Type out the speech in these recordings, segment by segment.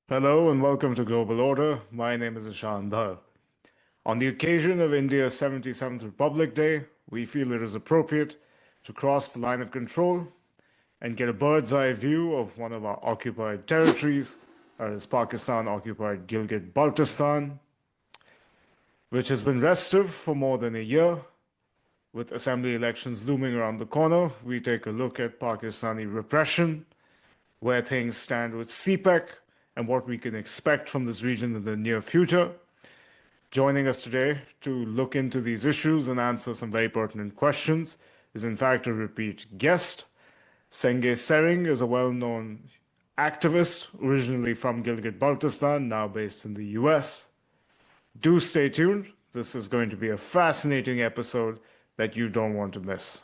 Hello and welcome to Global Order. My name is Ishan Dhar. On the occasion of India's 77th Republic Day, we feel it is appropriate to cross the line of control and get a bird's eye view of one of our occupied territories, that is Pakistan-occupied Gilgit-Baltistan, which has been restive for more than a year. With assembly elections looming around the corner, we take a look at Pakistani repression, where things stand with CPEC, and what we can expect from this region in the near future. Joining us today to look into these issues and answer some very pertinent questions is, in fact, a repeat guest. Senge Sering is a well-known activist originally from Gilgit-Baltistan, now based in the US. Do stay tuned. This is going to be a fascinating episode that you don't want to miss.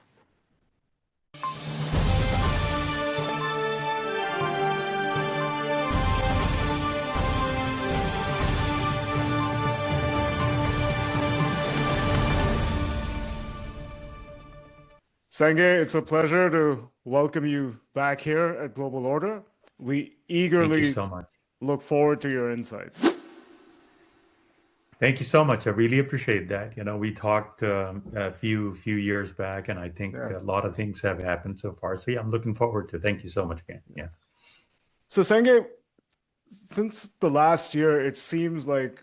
Senge, it's a pleasure to welcome you back here at Global Order. We eagerly look forward to your insights. Thank you so much. I really appreciate that. We talked a few years back, and I think a lot of things have happened so far. So yeah, I'm looking forward to it. Thank you so much again. Yeah. So Senge, since the last year, it seems like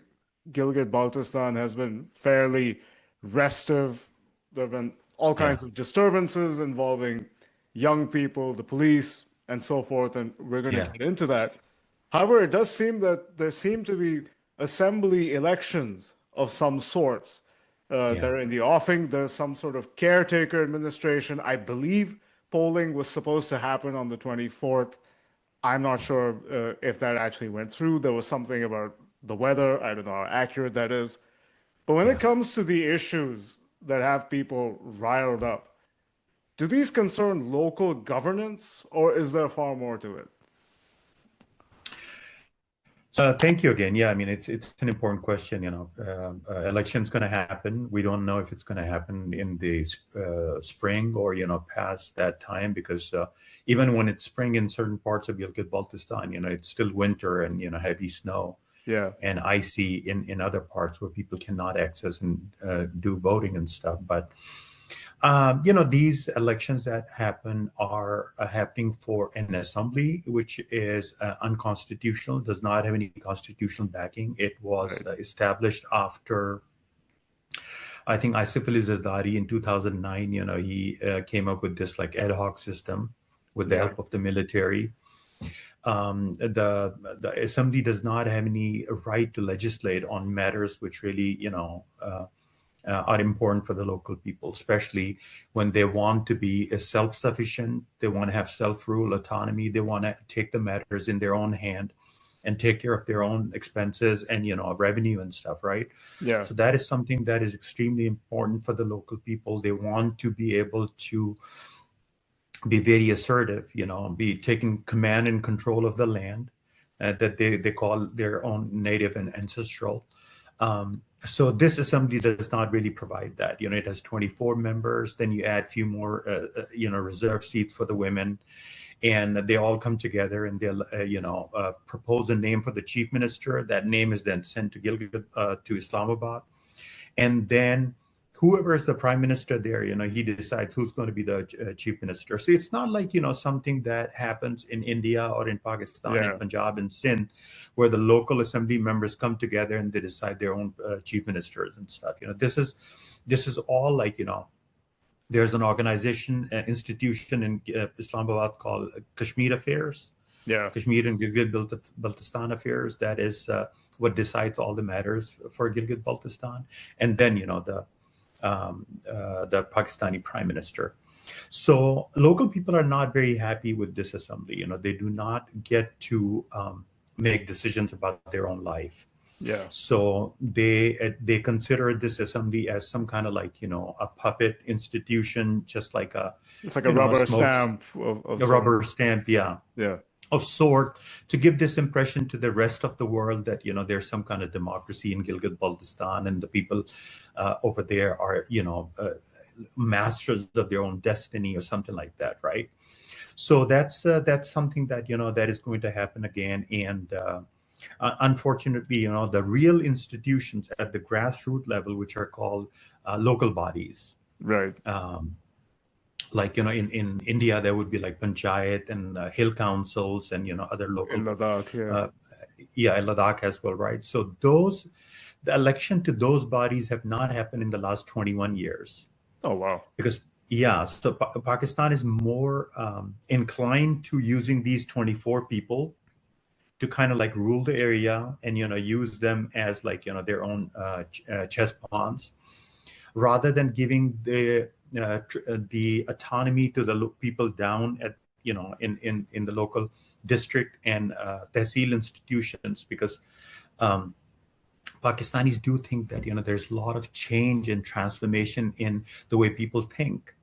Gilgit-Baltistan has been fairly restive. There have been all kinds of disturbances involving young people, the police, and so forth, and we're going to get into that. However, it does seem that there seem to be assembly elections of some sorts. They're in the offing. There's some sort of caretaker administration. I believe polling was supposed to happen on the 24th. I'm not sure if that actually went through. There was something about the weather. I don't know how accurate that is. But when it comes to the issues that have people riled up, do these concern local governance, or is there far more to it? Thank you again. Yeah, I mean, it's an important question. Election's going to happen. We don't know if it's going to happen in the spring or past that time, because even when it's spring in certain parts of Gilgit-Baltistan, it's still winter and heavy snow. And icy in other parts where people cannot access and do voting and stuff. But these elections that happen are happening for an assembly, which is unconstitutional, does not have any constitutional backing. It was established after, I think, Isaac al-Zardari in 2009. He came up with this ad hoc system with the help of the military. The assembly does not have any right to legislate on matters which really, are important for the local people, especially when they want to be self-sufficient. They want to have self-rule, autonomy. They want to take the matters in their own hand and take care of their own expenses and, revenue and stuff, right? So that is something that is extremely important for the local people. They want to be able to be very assertive, be taking command and control of the land that they call their own native and ancestral. So this assembly does not really provide that. It has 24 members. Then you add a few more, reserve seats for the women, and they all come together and they'll, propose a name for the chief minister. That name is then sent to to Islamabad, and then whoever is the prime minister there, he decides who's going to be the chief minister. So it's not like, something that happens in India or in Pakistan, in Punjab and Sindh, where the local assembly members come together and they decide their own chief ministers and stuff. This is all like, there's an organization, an institution in Islamabad called Kashmir Affairs. Kashmir and Gilgit-Baltistan Affairs. That is what decides all the matters for Gilgit-Baltistan. And then, the Pakistani prime minister. So local people are not very happy with this assembly. They do not get to make decisions about their own life. So they consider this assembly as some kind of a puppet institution, just like it's like a rubber stamp. A rubber stamp, of sort, to give this impression to the rest of the world that there's some kind of democracy in Gilgit-Baltistan and the people over there are masters of their own destiny or something like that, right? So that's something that that is going to happen again, and Unfortunately, the real institutions at the grassroots level, which are called local bodies, Right. like in India, there would be like panchayat and hill councils and other local, In Ladakh, yeah. In Ladakh as well, right? So the election to those bodies have not happened in the last 21 years. Oh, wow. Because so Pakistan is more inclined to using these 24 people to kind of like rule the area and use them as like their own chess pawns, rather than giving the autonomy to the people down at in the local district and tehsil institutions. Because Pakistanis do think that there's a lot of change and transformation in the way people think.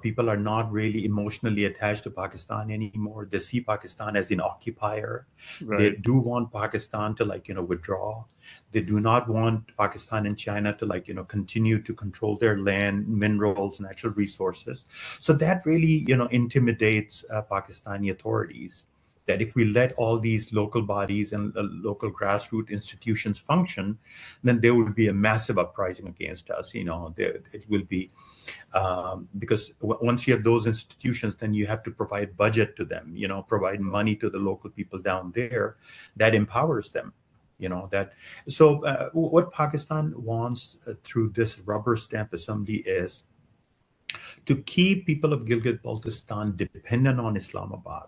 People are not really emotionally attached to Pakistan anymore. They see Pakistan as an occupier. They Right. do want Pakistan to withdraw. They do not want Pakistan and China to continue to control their land, minerals, natural resources. So that really intimidates Pakistani authorities. That if we let all these local bodies and local grassroots institutions function, then there would be a massive uprising against us. It will be because once you have those institutions, then you have to provide budget to them. Provide money to the local people down there. That empowers them. That. So what Pakistan wants through this rubber stamp assembly is to keep people of Gilgit-Baltistan dependent on Islamabad,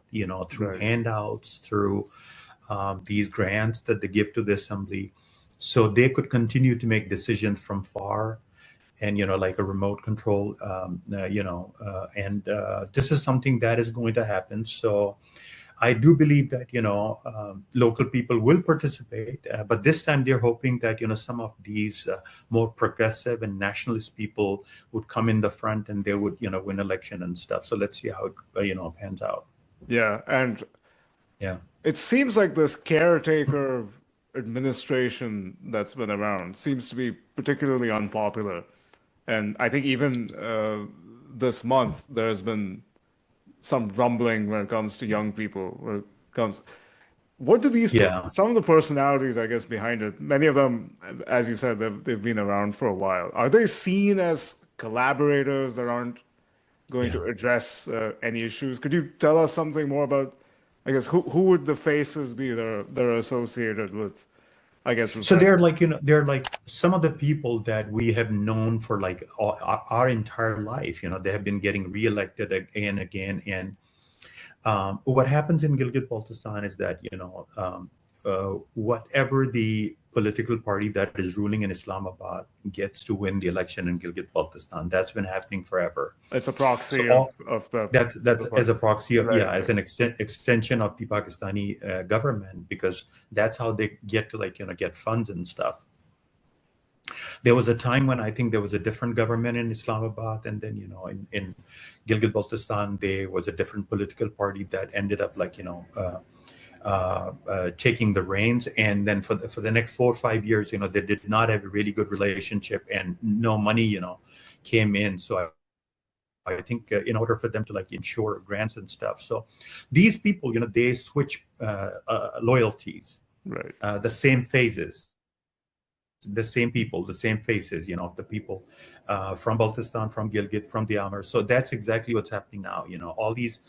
through Right. handouts, through these grants that they give to the assembly, so they could continue to make decisions from far and, like a remote control, and this is something that is going to happen. So I do believe that, local people will participate, but this time they're hoping that, some of these more progressive and nationalist people would come in the front and they would, win election and stuff. So let's see how it, pans out. Yeah. And Yeah. it seems like this caretaker administration that's been around seems to be particularly unpopular. And I think even this month, there's been some rumbling when it comes to young people. When it comes, what do Yeah. some of the personalities, I guess, behind it? Many of them, as you said, they've been around for a while. Are they seen as collaborators that aren't going Yeah. to address any issues? Could you tell us something more about, I guess, who would the faces be that are associated with, I guess, with So that? they're like some of the people that we have known for like our entire life. They have been getting reelected again and again. And what happens in Gilgit-Baltistan is that whatever the political party that is ruling in Islamabad gets to win the election in Gilgit-Baltistan. That's been happening forever. It's a So proxy of that's the as party. a proxy of, Right, as right. an extension of the Pakistani government, because that's how they get to get funds and stuff. There was a time when I think there was a different government in Islamabad, and then in Gilgit-Baltistan there was a different political party that ended up taking the reins, and then for the next 4 or 5 years, they did not have a really good relationship, and no money came in. So I think in order for them to ensure grants and stuff, so these people they switch loyalties, Right. the same phases, the same people, the same faces, of the people from Baltistan, from Gilgit, from the Amr. So that's exactly what's happening now. All these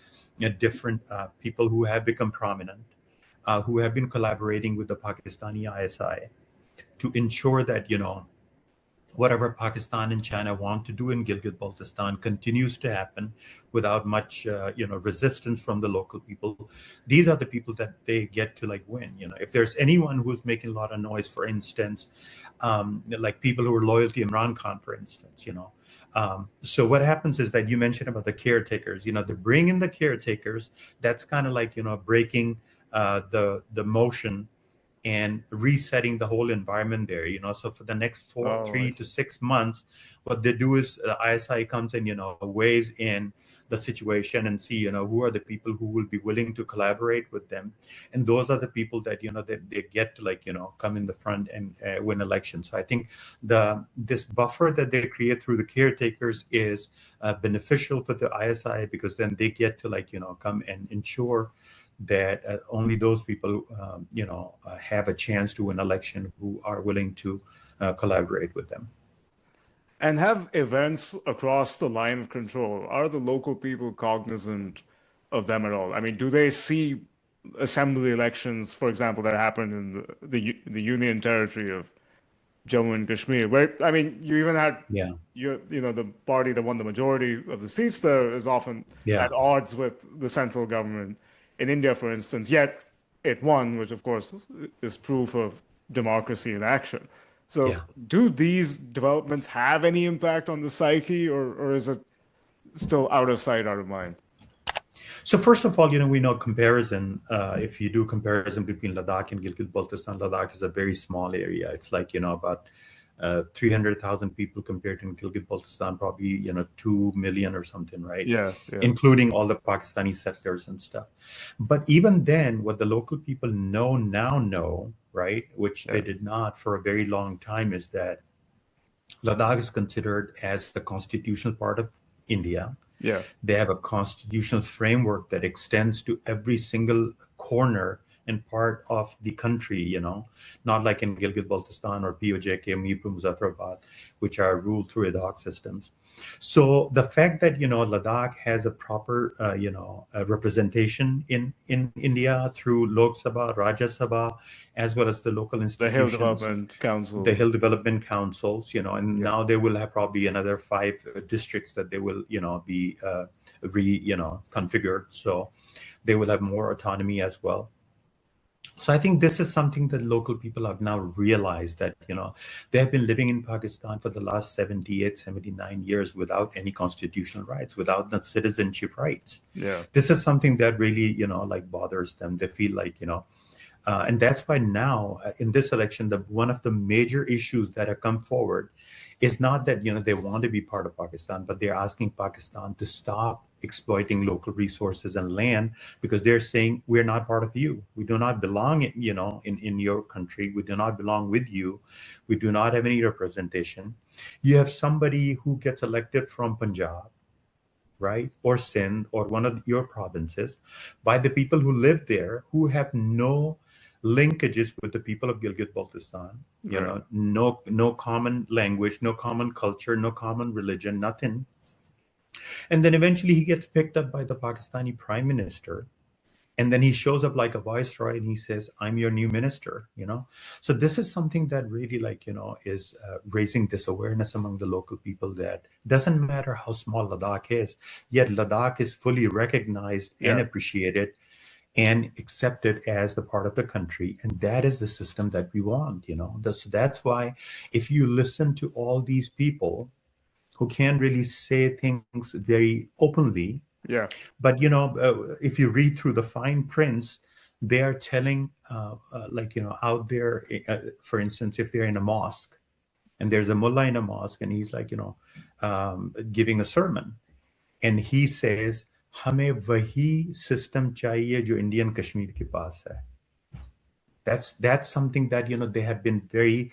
different people who have become prominent, who have been collaborating with the Pakistani ISI to ensure that whatever Pakistan and China want to do in Gilgit-Baltistan continues to happen without much, resistance from the local people. These are the people that they get to win. If there's anyone who's making a lot of noise, for instance, like people who are loyal to Imran Khan, for instance, so what happens is that you mentioned about the caretakers. They bring in the caretakers. That's kind of breaking the motion and resetting the whole environment there. So for the next Oh, I 3 to see. 6 months, what they do is ISI comes in, weighs in the situation and see, who are the people who will be willing to collaborate with them, and those are the people that that they get to come in the front and win elections. So I think this buffer that they create through the caretakers is beneficial for the ISI, because then they get to come and ensure that only those people, have a chance to win election who are willing to collaborate with them. And have events across the line of control, are the local people cognizant of them at all? I mean, do they see assembly elections, for example, that happened in the Union Territory of Jammu and Kashmir, where, I mean, you even had Yeah. the party that won the majority of the seats there is often Yeah. at odds with the central government in India, for instance, yet it won, which of course is proof of democracy in action. So Yeah. do these developments have any impact on the psyche, or is it still out of sight, out of mind? So first of all, we know comparison. If you do comparison between Ladakh and Gilgit-Baltistan, Ladakh is a very small area. It's like, about 300,000 people compared to Gilgit-Baltistan, probably, 2 million or something, right? Yeah, yeah. Including all the Pakistani settlers and stuff. But even then, what the local people know, right, which they did not for a very long time, is that Ladakh is considered as the constitutional part of India. Yeah. They have a constitutional framework that extends to every single corner and part of the country, not like in Gilgit-Baltistan or POJK, Mirpur, Muzaffarabad, which are ruled through ad hoc systems. So the fact that, Ladakh has a proper, representation in India through Lok Sabha, Rajya Sabha, as well as the local institutions. The Hill Development Council. The Hill Development Councils, and now they will have probably another 5 districts that they will, be configured. So they will have more autonomy as well. So I think this is something that local people have now realized, that, they have been living in Pakistan for the last 78, 79 years without any constitutional rights, without the citizenship rights. Yeah. This is something that really, bothers them. They feel like, and that's why now in this election, one of the major issues that have come forward is not that, they want to be part of Pakistan, but they're asking Pakistan to stop exploiting local resources and land, because they're saying, we're not part of you. We do not belong, in your country. We do not belong with you. We do not have any representation. You have somebody who gets elected from Punjab, right, or Sindh, or one of your provinces, by the people who live there, who have no linkages with the people of Gilgit-Baltistan, no common language, no common culture, no common religion, nothing. And then eventually he gets picked up by the Pakistani prime minister. And then he shows up like a viceroy and he says, I'm your new minister, So this is something that really is raising this awareness among the local people, that doesn't matter how small Ladakh is, yet Ladakh is fully recognized and appreciated and accepted as the part of the country. And that is the system that we want, So that's why if you listen to all these people who can really say things very openly, but if you read through the fine prints, they are telling out there, for instance, if they're in a mosque and there's a mullah in a mosque and he's giving a sermon, and he says, हमें वही system चाहिए जो Indian Kashmir के पास है. That's something that they have been very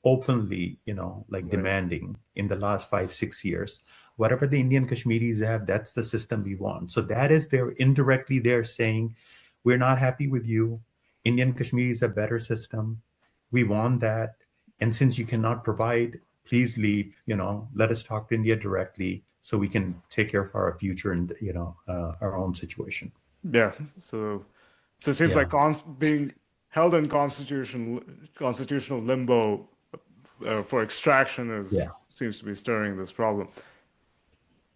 openly demanding in the last 5-6 years. Whatever the Indian Kashmiris have, that's the system we want. So that is indirectly they're saying, we're not happy with you. Indian Kashmir is a better system. We want that. And since you cannot provide, please leave, let us talk to India directly so we can take care of our future and, our own situation. Yeah. So it seems like being held in constitutional limbo for extraction seems to be stirring this problem.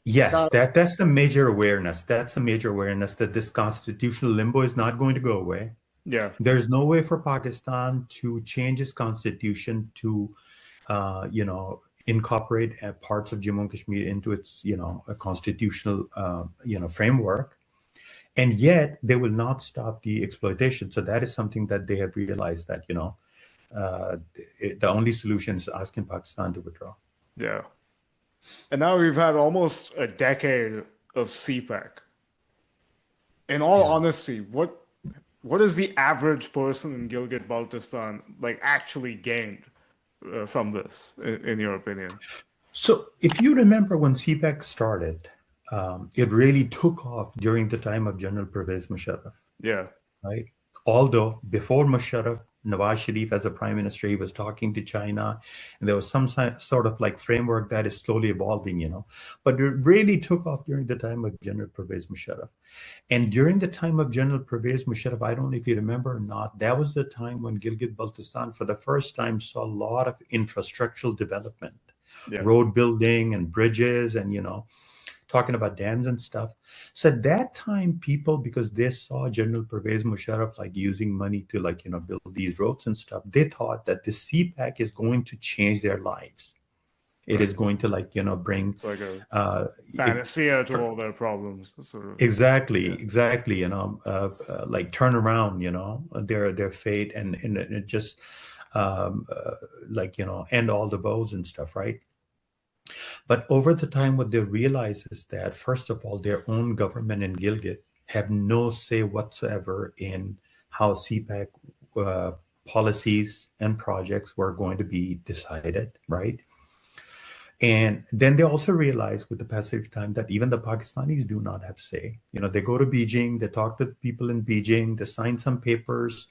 Yes, that's the major awareness. That's a major awareness that this constitutional limbo is not going to go away. Yeah. There's no way for Pakistan to change its constitution to, incorporate parts of Jammu and Kashmir into its, a constitutional, framework. And yet they will not stop the exploitation. So that is something that they have realized, that, the only solution is asking Pakistan to withdraw. Yeah. And now we've had almost a decade of CPEC. In all honesty, what is the average person in Gilgit-Baltistan actually gained from this, in your opinion? So if you remember when CPEC started, it really took off during the time of General Pervez Musharraf. Yeah. right? Although before Musharraf, Nawaz Sharif as a prime minister, he was talking to China, and there was some sort of like framework that is slowly evolving, But it really took off during the time of General Pervez Musharraf. And during the time of General Pervez Musharraf, I don't know if you remember or not, that was the time when Gilgit-Baltistan for the first time saw a lot of infrastructural development, Yeah. road building and bridges and, talking about dams and stuff. So at that time, people, because they saw General Pervez Musharraf like using money to build these roads and stuff, they thought that the CPEC is going to change their lives. It is going to bring It's like a panacea to all their problems, sort of. exactly, Yeah. like turn around, their fate and it just end all the woes and stuff, right? But over the time, what they realize is that, first of all, their own government in Gilgit have no say whatsoever in how CPEC policies and projects were going to be decided, right? And then they also realize with the passage of time that even the Pakistanis do not have say. They go to Beijing, they talk to people in Beijing, they sign some papers.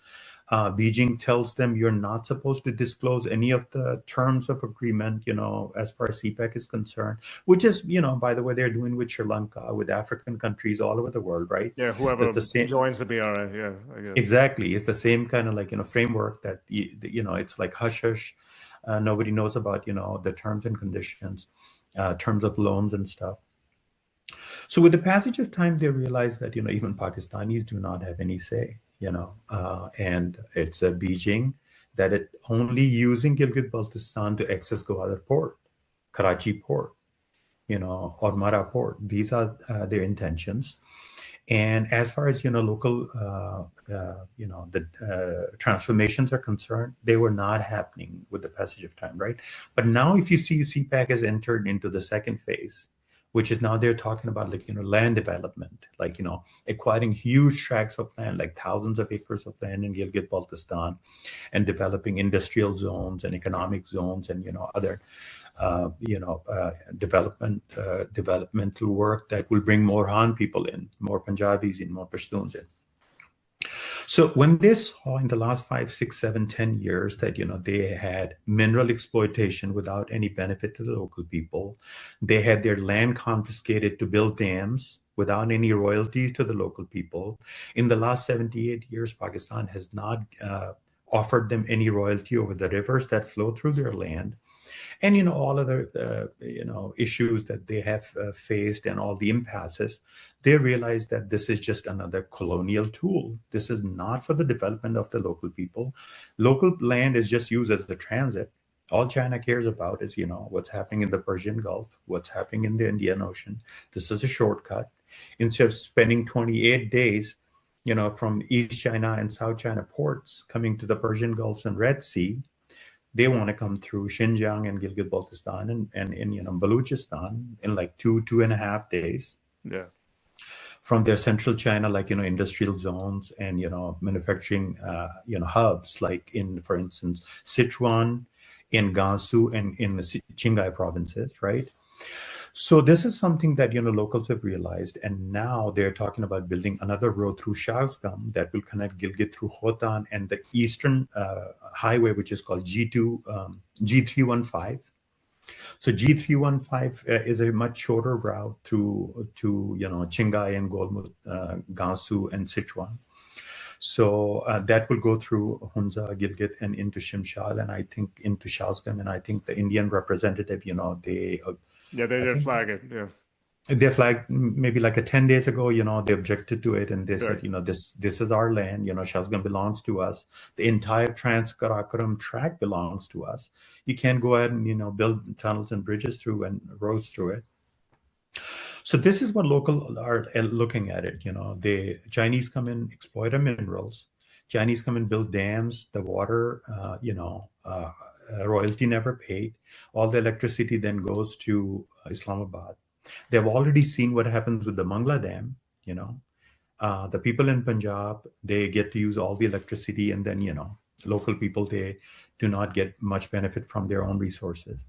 Beijing tells them you're not supposed to disclose any of the terms of agreement, as far as CPEC is concerned, which is, by the way, they're doing with Sri Lanka, with African countries all over the world, right? Yeah, whoever joins the BRI, yeah, I guess. Exactly. It's the same kind of framework that, it's like hush hush. Nobody knows about, the terms and conditions, terms of loans and stuff. So with the passage of time, they realized that, even Pakistanis do not have any say, and it's Beijing that it only using Gilgit-Baltistan to access Gwadar port, Karachi port, or Mara port. These are their intentions. And as far as local, the transformations are concerned, they were not happening with the passage of time, right? But now, if you see CPEC has entered into the second phase, which is now they're talking about land development, acquiring huge tracts of land, like thousands of acres of land in Gilgit-Baltistan, and developing industrial zones and economic zones and other developmental work that will bring more Han people in, more Punjabis in, more Pashtuns in. So when they saw in the last 5, 6, 7, 10 years that they had mineral exploitation without any benefit to the local people, they had their land confiscated to build dams without any royalties to the local people. In the last 78 years, Pakistan has not offered them any royalty over the rivers that flow through their land. And all other issues that they have faced and all the impasses, they realize that this is just another colonial tool. This is not for the development of the local people. Local land is just used as the transit. All China cares about is what's happening in the Persian Gulf, what's happening in the Indian Ocean. This is a shortcut. Instead of spending 28 days from East China and South China ports coming to the Persian Gulf and Red Sea, they want to come through Xinjiang and Gilgit-Baltistan and in Balochistan in like 2.5 days. Yeah. From their central China, industrial zones and manufacturing hubs, like in, for instance, Sichuan, in Gansu, and in the Qinghai provinces, right? So this is something that locals have realized, and now they're talking about building another road through Shahgam that will connect Gilgit through Khotan and the eastern highway, which is called G315. So G315 is a much shorter route to Qinghai and Golmud, Gansu, and Sichuan. So that will go through Hunza, Gilgit, and into Shimshal, and I think into Shahgam, and I think the Indian representative, they did flag it. Yeah. They flagged maybe like 10 days ago, they objected to it, and they said, this is our land, Shahgam belongs to us. The entire Trans-Karakoram track belongs to us. You can't go ahead and, build tunnels and bridges through and roads through it. So this is what local are looking at it. The Chinese come in, exploit our minerals. Chinese come and build dams, the water, royalty never paid. All the electricity then goes to Islamabad. They've already seen what happens with the Mangla Dam. The people in Punjab, they get to use all the electricity, and then local people, they do not get much benefit from their own resources.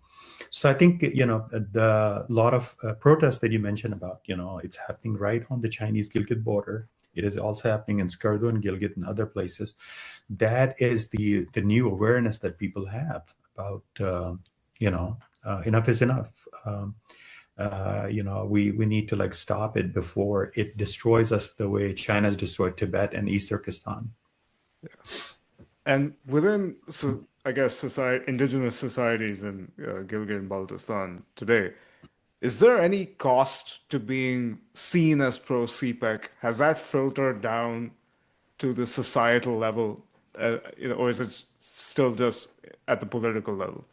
So I think the lot of protests that you mentioned about, it's happening right on the Chinese Gilgit border. It is also happening in Skardu and Gilgit and other places. That is the new awareness that people have about, enough is enough. We need to like stop it before it destroys us the way China's destroyed Tibet and East Turkestan. And within, I guess, indigenous societies in Gilgit and Baltistan today, is there any cost to being seen as pro-CPEC? Has that filtered down to the societal level, or is it still just at the political level?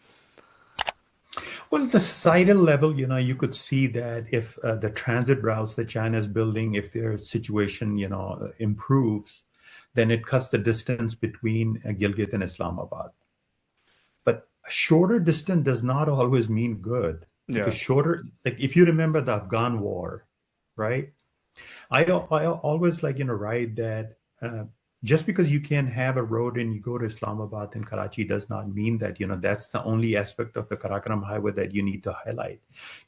Well, at the societal level, you could see that if the transit routes that China is building, if their situation, improves, then it cuts the distance between Gilgit and Islamabad. But a shorter distance does not always mean good. Because shorter, like if you remember the Afghan war, right? I always write that just because you can have a road and you go to Islamabad and Karachi does not mean that, that's the only aspect of the Karakoram highway that you need to highlight.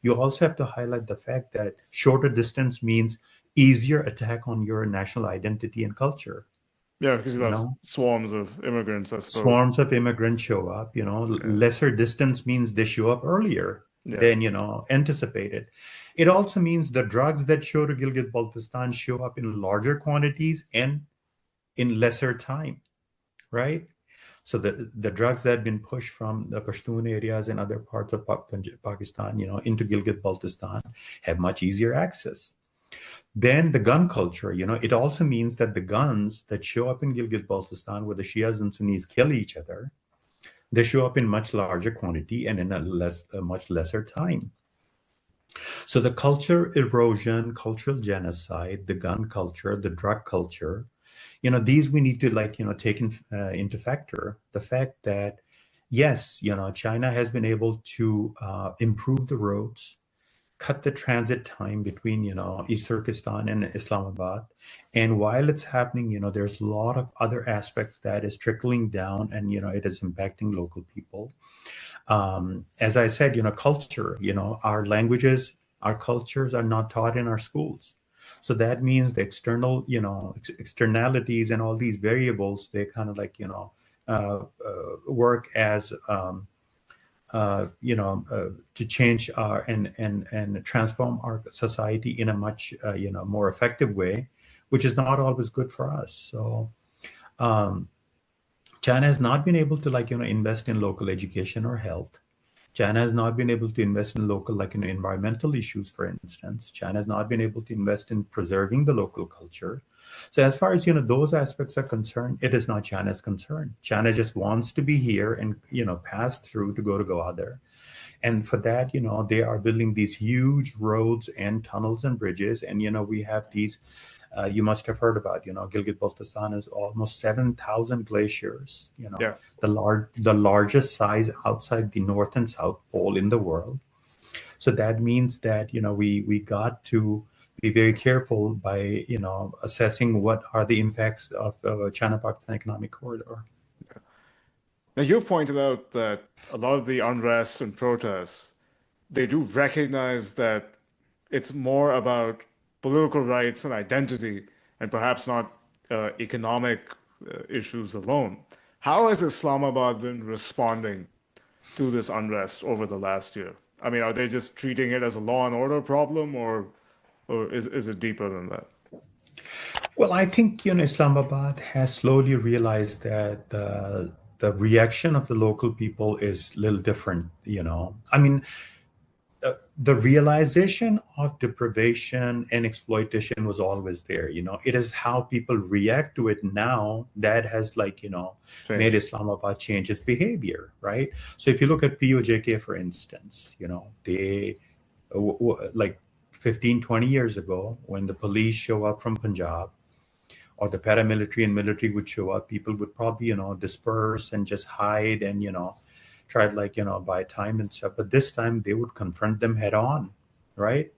You also have to highlight the fact that shorter distance means easier attack on your national identity and culture. Yeah, because you have swarms of immigrants, I suppose. Swarms of immigrants show up, lesser distance means they show up earlier than, anticipated. It also means the drugs that show to Gilgit-Baltistan show up in larger quantities and in lesser time, right? So the drugs that have been pushed from the Pashtun areas and other parts of Pakistan, into Gilgit-Baltistan have much easier access. Then the gun culture, it also means that the guns that show up in Gilgit-Baltistan where the Shias and Sunnis kill each other, they show up in much larger quantity and in a much lesser time. So the culture erosion, cultural genocide, the gun culture, the drug culture, these we need to take into factor the fact that, yes, China has been able to improve the roads, cut the transit time between, East Turkestan and Islamabad. And while it's happening, there's a lot of other aspects that is trickling down and, it is impacting local people. As I said, culture, our languages, our cultures are not taught in our schools. So that means the external, externalities and all these variables, they kind of work as, to change our and transform our society in a much more effective way, which is not always good for us. So China has not been able to invest in local education or health. China has not been able to invest in local environmental issues, for instance. China has not been able to invest in preserving the local culture. So as far as those aspects are concerned, it is not China's concern. China just wants to be here and pass through to go to Gwadar. And for that, they are building these huge roads and tunnels and bridges. And we have these you must have heard about, Gilgit-Baltistan is almost 7,000 glaciers, the largest size outside the North and South Pole in the world. So that means that, we got to be very careful by, assessing what are the impacts of China-Pakistan economic corridor. Now, you've pointed out that a lot of the unrest and protests, they do recognize that it's more about political rights and identity, and perhaps not economic issues alone. How has Islamabad been responding to this unrest over the last year? I mean, are they just treating it as a law and order problem, or is it deeper than that? Well, I think Islamabad has slowly realized that the reaction of the local people is a little different. I mean, the realization of deprivation and exploitation was always there. It is how people react to it now that has made Islamabad change its behavior, right? So if you look at POJK, for instance, they 15, 20 years ago, when the police show up from Punjab or the paramilitary and military would show up, people would probably, disperse and just hide and, tried buy time and stuff. But this time they would confront them head on, right?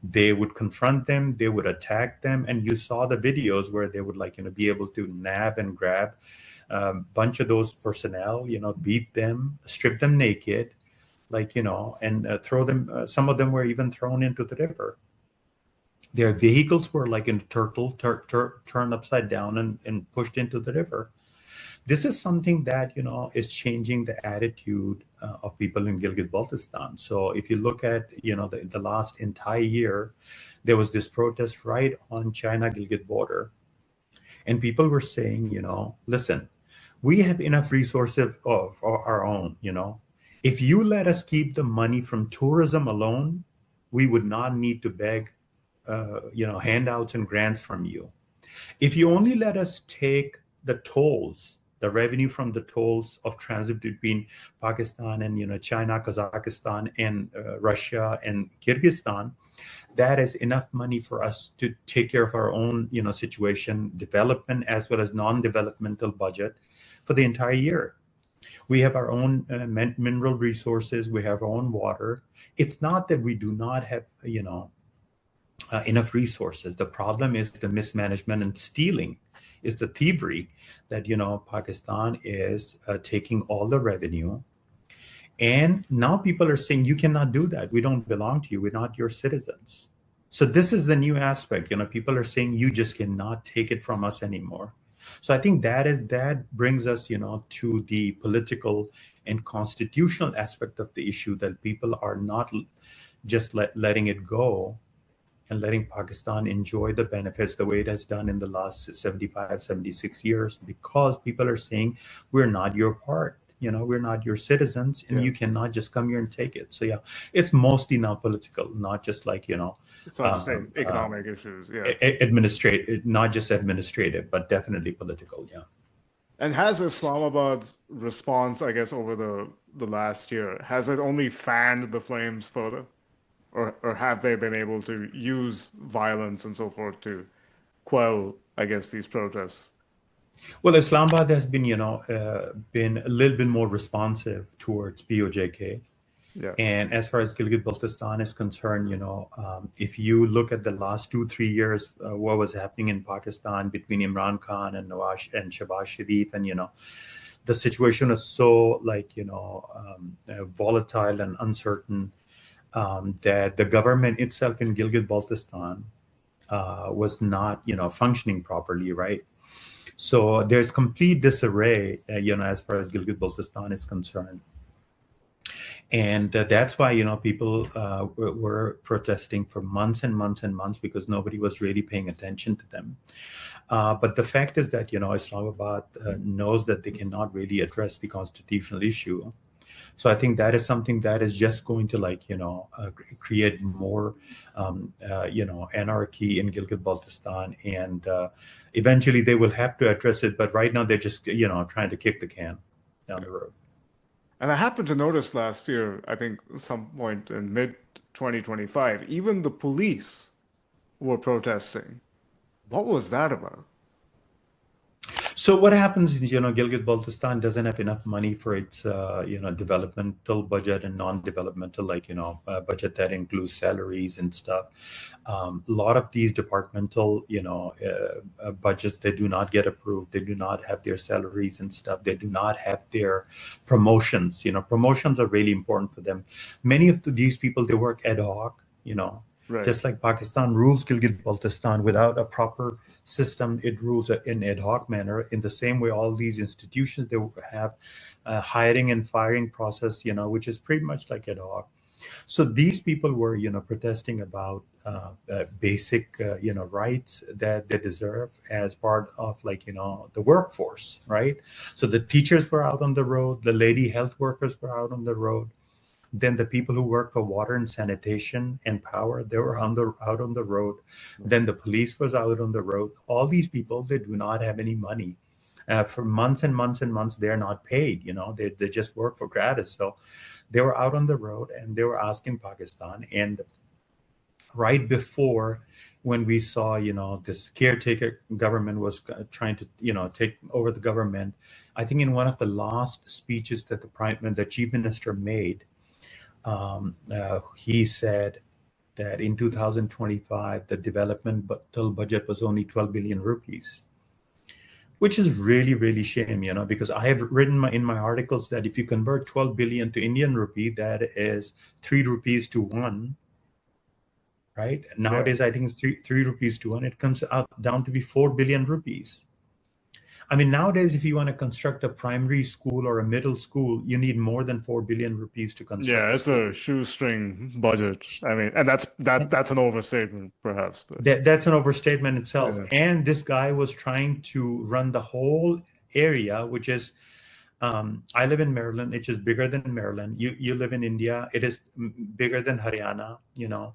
They would confront them, they would attack them. And you saw the videos where they would be able to nab and grab a bunch of those personnel, beat them, strip them naked, and throw them. Some of them were even thrown into the river. Their vehicles were like in a turtle, turned upside down and pushed into the river. This is something that is changing the attitude of people in Gilgit-Baltistan. So if you look at the last entire year, there was this protest right on China-Gilgit border, and people were saying, listen, we have enough resources of our own. If you let us keep the money from tourism alone, we would not need to beg, handouts and grants from you. If you only let us take the tolls, the revenue from the tolls of transit between Pakistan and China, Kazakhstan, and Russia and Kyrgyzstan, that is enough money for us to take care of our own situation, development as well as non-developmental budget for the entire year. We have our own mineral resources. We have our own water. It's not that we do not have enough resources. The problem is the mismanagement and stealing, is the thievery that Pakistan is taking all the revenue, and now people are saying you cannot do that. We don't belong to you. We're not your citizens. So this is the new aspect. People are saying you just cannot take it from us anymore. So I think that brings us to the political and constitutional aspect of the issue, that people are not just letting it go and letting Pakistan enjoy the benefits the way it has done in the last 75, 76 years, because people are saying, we're not your part. We're not your citizens, and you cannot just come here and take it. So, it's mostly now political, not just like, It's not just saying economic issues, not just administrative, but definitely political, And has Islamabad's response, I guess, over the last year, has it only fanned the flames further? Or have they been able to use violence and so forth to quell, I guess, these protests? Well, Islamabad has been, been a little bit more responsive towards POJK. Yeah. And as far as Gilgit-Baltistan is concerned, if you look at the last 2-3 years, what was happening in Pakistan between Imran Khan and Shehbaz Sharif, and the situation was so volatile and uncertain, that the government itself in Gilgit-Baltistan was not, functioning properly, right? So there's complete disarray, as far as Gilgit-Baltistan is concerned. And that's why, people were protesting for months and months and months, because nobody was really paying attention to them. But the fact is that, Islamabad knows that they cannot really address the constitutional issue. So I think that is something that is just going to create more, anarchy in Gilgit-Baltistan, and eventually they will have to address it. But right now they're just, trying to kick the can down the road. And I happened to notice last year, I think some point in mid-2025, even the police were protesting. What was that about? So what happens is, Gilgit-Baltistan doesn't have enough money for its, developmental budget and non-developmental, budget that includes salaries and stuff. A lot of these departmental, budgets, they do not get approved. They do not have their salaries and stuff. They do not have their promotions. Promotions are really important for them. Many of these people, they work ad hoc, Right. Just like Pakistan rules Gilgit-Baltistan without a proper system, it rules in ad hoc manner. In the same way, all these institutions, they have a hiring and firing process, which is pretty much like ad hoc. So these people were, protesting about basic, rights that they deserve as part of, the workforce, right? So the teachers were out on the road, the lady health workers were out on the road. Then the people who work for water and sanitation and power, they were out on the road. Then the police was out on the road. All these people, they do not have any money. For months and months and months, they're not paid. They just work for gratis. So they were out on the road, and they were asking Pakistan. And right before, when we saw, this caretaker government was trying to, take over the government, I think in one of the last speeches that the chief minister made, he said that in 2025, the developmental budget was only 12 billion rupees, which is really, really shame, because I have written in my articles that if you convert 12 billion to Indian rupee, that is 3 rupees to 1. right? Yeah. Nowadays, I think it's three rupees to one. It comes out down to be 4 billion rupees. I mean, nowadays, if you want to construct a primary school or a middle school, you need more than 4 billion rupees to construct Yeah, a it's a school. shoestring budget. I mean, and that's an overstatement, perhaps, but That's an overstatement itself. yeah. And this guy was trying to run the whole area, which is, I live in Maryland, which is bigger than Maryland. You live in India, it is bigger than Haryana, you know.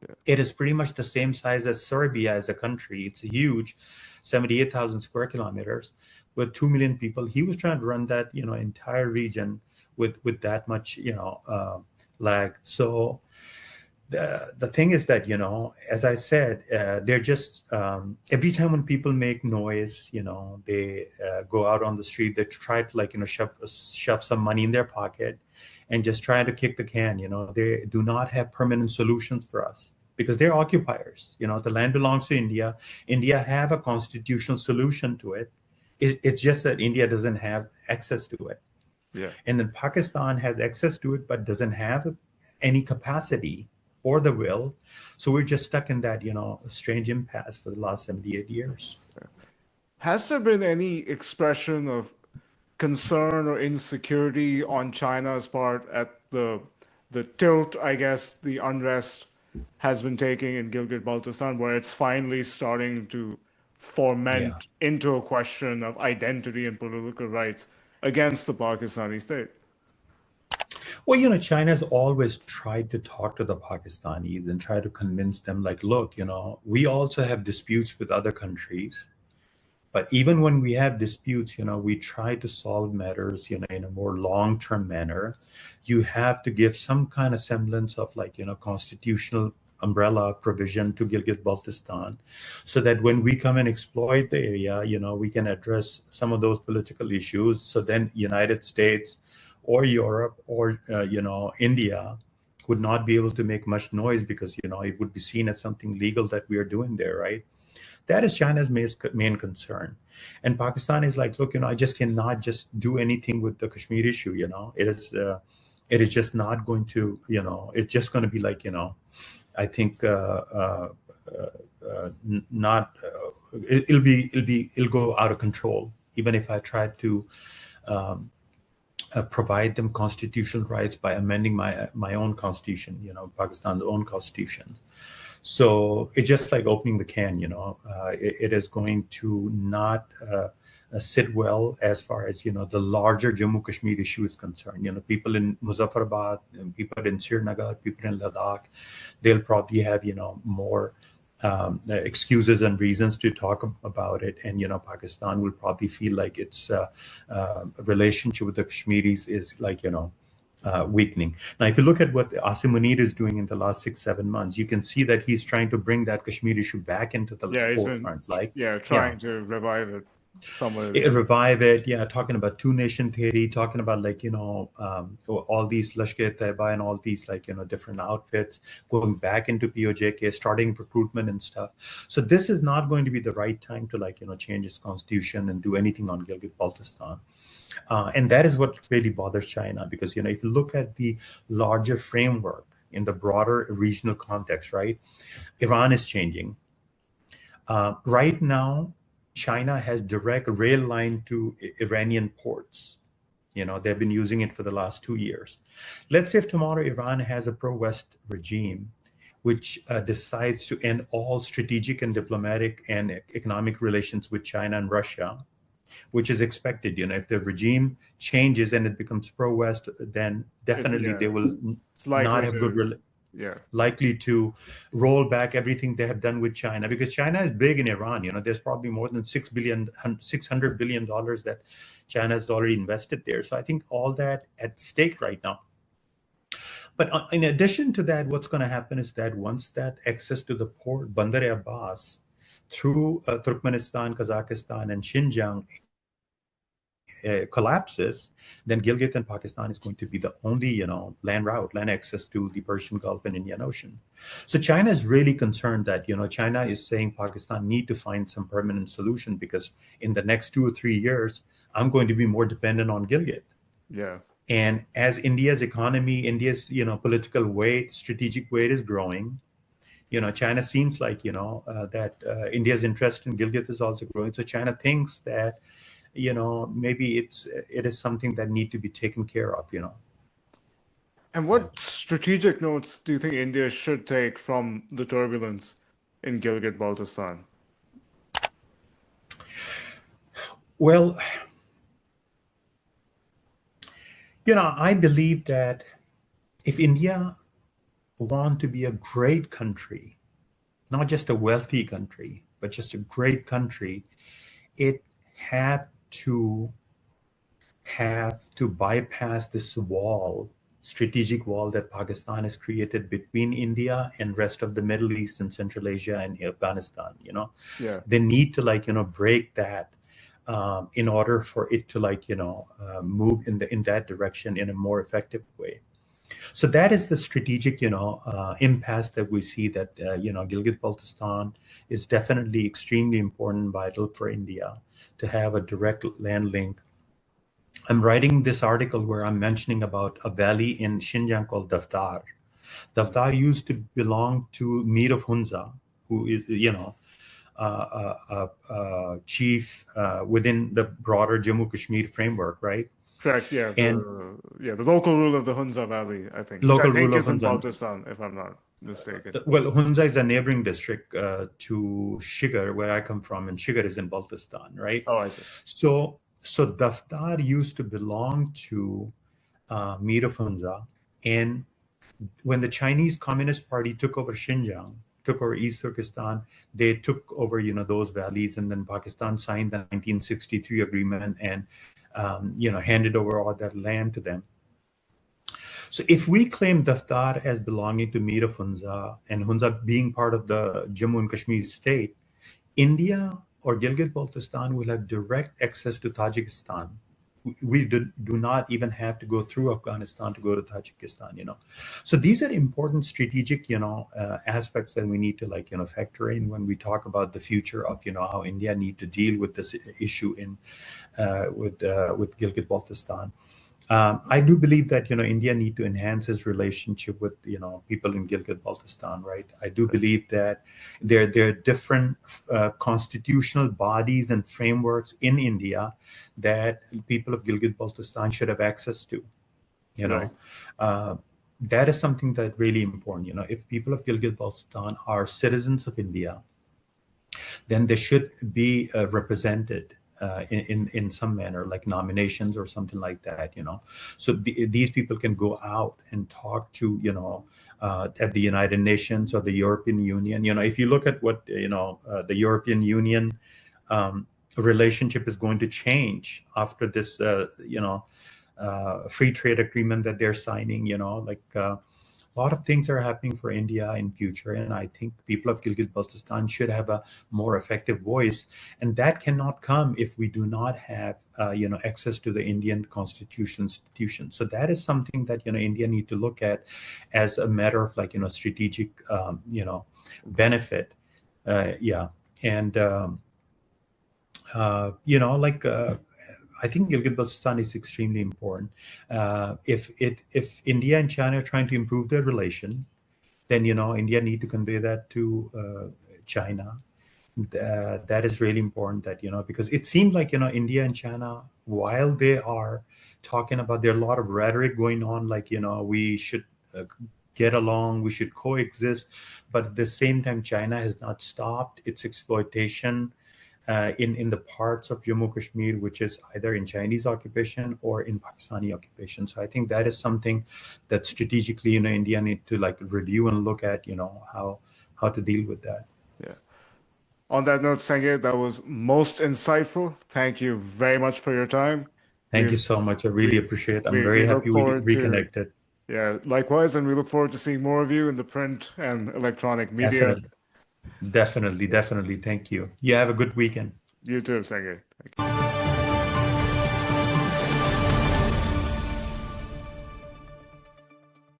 Yeah. It is pretty much the same size as Serbia as a country. It's a huge 78,000 square kilometers with 2 million people. He was trying to run that, you know, entire region with that much, you know, lag. So the thing is that, you know, as I said, they're just every time when people make noise, you know, they go out on the street, they try to, like, you know, shove some money in their pocket and just try to kick the can. You know, they do not have permanent solutions for us because they're occupiers. You know, the land belongs to India. India have a constitutional solution to it. It's just that India doesn't have access to it. Yeah. And then Pakistan has access to it, but doesn't have any capacity or the will. So we're just stuck in that, you know, strange impasse for the last 78 years. Has there been any expression of concern or insecurity on China's part at the tilt, I guess, the unrest has been taking in Gilgit-Baltistan, where it's finally starting to Yeah. foment into a question of identity and political rights against the Pakistani state? Well, you know, China's always tried to talk to the Pakistanis and try to convince them, like, look, you know, we also have disputes with other countries. But even when we have disputes, you know, we try to solve matters, you know, in a more long-term manner. You have to give some kind of semblance of, like, you know, constitutional umbrella provision to Gilgit-Baltistan so that when we come and exploit the area, you know, we can address some of those political issues. So then United States or Europe or, you know, India would not be able to make much noise because, you know, it would be seen as something legal that we are doing there, right? That is China's main concern. And Pakistan is like, look, you know, I just cannot just do anything with the Kashmir issue. You know, it is just not going to, you know, it's just going to be like, you know, I think not. It'll go out of control. Even if I try to provide them constitutional rights by amending my own constitution, you know, Pakistan's own constitution. So it's just like opening the can, you know. It is going to not sit well as far as, you know, the larger Jammu Kashmir issue is concerned. You know, people in Muzaffarabad, people in Srinagar, people in Ladakh, they'll probably have, you know, more excuses and reasons to talk about it. And, you know, Pakistan will probably feel like its relationship with the Kashmiris is, like, you know, weakening. Now, if you look at what Asim Munir is doing in the last 6-7 months, you can see that he's trying to bring that Kashmir issue back into the Yeah, he's been forefront. Like, yeah, trying to revive it somewhere. revive it. Yeah, talking about two-nation theory, talking about, like, you know, all these Lashkar-e-Taiba and all these, like, you know, different outfits going back into POJK, starting recruitment and stuff. So this is not going to be the right time to, like, you know, change its constitution and do anything on Gilgit-Baltistan. And that is what really bothers China, because, you know, if you look at the larger framework in the broader regional context, right, Iran is changing. Right now, China has direct rail line to Iranian ports. You know, they've been using it for the last 2 years. Let's say if tomorrow Iran has a pro-West regime which decides to end all strategic and diplomatic and economic relations with China and Russia, which is expected. You know, if the regime changes and it becomes pro-West, then definitely they will It's not likely have to, yeah. likely to roll back everything they have done with China, because China is big in Iran. You know, there's probably more than $600 billion that China has already invested there. So I think all that at stake right now. But in addition to that, what's going to happen is that once that access to the port, Bandar Abbas, through Turkmenistan, Kazakhstan, and Xinjiang collapses, then Gilgit and Pakistan is going to be the only, you know, land access to the Persian Gulf and Indian Ocean. So China is really concerned that, you know, China is saying Pakistan need to find some permanent solution, because in the next 2 or 3 years, I'm going to be more dependent on Gilgit. Yeah. And as India's economy, India's, you know, political weight, strategic weight is growing, China seems like, that India's interest in Gilgit is also growing. So China thinks that, maybe it is something that need to be taken care of, And what strategic notes do you think India should take from the turbulence in Gilgit-Baltistan? Well, I believe that if India want to be a great country, not just a wealthy country, but just a great country, it have to bypass this strategic wall that Pakistan has created between India and rest of the Middle East and Central Asia and Afghanistan. Yeah. They need to break that in order for it to move in that direction in a more effective way. So that is the strategic impasse that we see, that Gilgit-Baltistan is definitely extremely important and vital for India to have a direct land link. I'm writing this article where I'm mentioning about a valley in Xinjiang called Daftar. Daftar used to belong to Mir of Hunza, who is, chief within the broader Jammu Kashmir framework, right? Correct. Yeah. And The local rule of the Hunza Valley, I think, which I local think rule of is in Hunza. Baltistan, if I'm not mistaken. Well, Hunza is a neighboring district to Shigar, where I come from, and Shigar is in Baltistan, right? Oh, I see. So Daftar used to belong to Mir of Hunza, and when the Chinese Communist Party took over Xinjiang, took over East Turkestan, they took over those valleys, and then Pakistan signed the 1963 agreement and handed over all that land to them. So if we claim Daftar as belonging to Mir of Hunza and Hunza being part of the Jammu and Kashmir state, India or Gilgit-Baltistan will have direct access to Tajikistan. We do not even have to go through Afghanistan to go to Tajikistan, So these are important strategic, aspects that we need to factor in when we talk about the future of, how India need to deal with this issue with Gilgit-Baltistan. I do believe that India need to enhance its relationship with people in Gilgit-Baltistan, right? I do believe that there are different constitutional bodies and frameworks in India that people of Gilgit-Baltistan should have access to. That is something that's really important. If people of Gilgit-Baltistan are citizens of India, then they should be represented in some manner, like nominations or something like that, So these people can go out and talk to, at the United Nations or the European Union. If you look at what, the European Union relationship is going to change after this, free trade agreement that they're signing, a lot of things are happening for India in future, and I think people of Gilgit-Baltistan should have a more effective voice, and that cannot come if we do not have access to the Indian constitutional institutions. So that is something that India need to look at as a matter of strategic benefit. And I think Gilgit-Baltistan is extremely important. If India and China are trying to improve their relation, then India need to convey that to China. That is really important. That because it seems like India and China, while they are talking about, there are a lot of rhetoric going on, we should get along, we should coexist, but at the same time, China has not stopped its exploitation in the parts of Jammu Kashmir, which is either in Chinese occupation or in Pakistani occupation. So I think that is something that strategically, India need to review and look at, how to deal with that. Yeah. On that note, Senge, that was most insightful. Thank you very much for your time. Thank you so much. I really appreciate it. I'm very happy we reconnected. Yeah, likewise, and we look forward to seeing more of you in the print and electronic media. Definitely. Thank you. You have a good weekend. You too, Senge. Thank you.